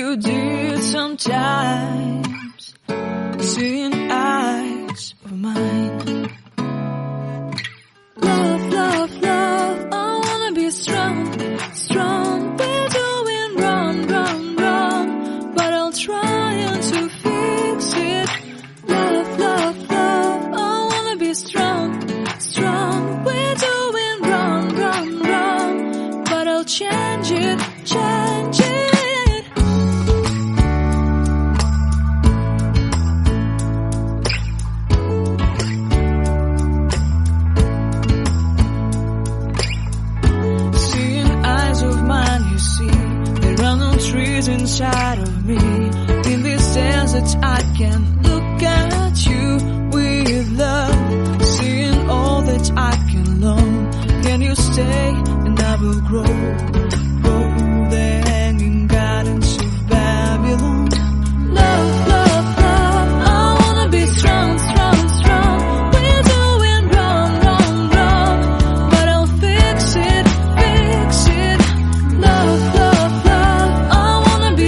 you did sometimes, seeing eyes of mine. Love, love, love, I wanna be strong, strong. We're doing wrong, wrong, wrong, but I'll try to fix it. Love, love, love, I wanna be strong, strong. We're doing wrong, wrong, wrong, but I'll change it, change it. Trees inside of me, in this desert I can look at you with love, seeing all that I can learn. Can you stay and I will grow the hanging gardens of Babylon. Love, love, love, I wanna be strong, strong, strong. We're doing wrong, wrong, wrong, but I'll fix it, fix it. Love, love,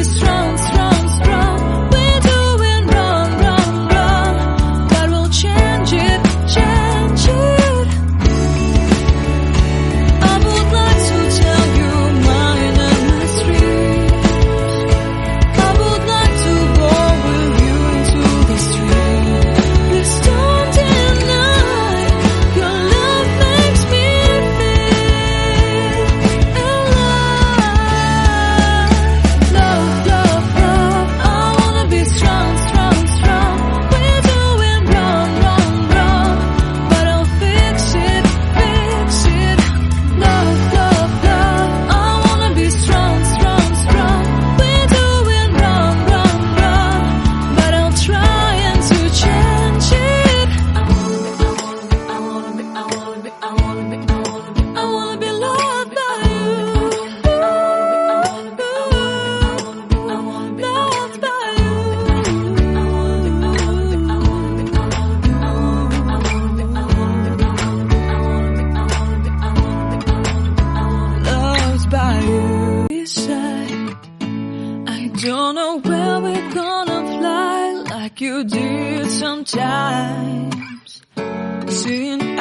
strong, strong, strong. We're doing wrong, wrong, wrong, but we'll change it, change it. I would like to tell you my mystery. I would like to go with you into the street. Please don't deny, your love makes me feel alive. Love, love, love, I wanna be strong, strong, strong. We're doing wrong, wrong, wrong, but I'll fix it, fix it. Love, love, love, I wanna be strong, strong, strong. We're doing wrong, wrong, wrong, but I'll try to change it. I wanna be loved by you. Loved by you. Loved by you. I don't know where we're gonna fly like you did sometimes, seeing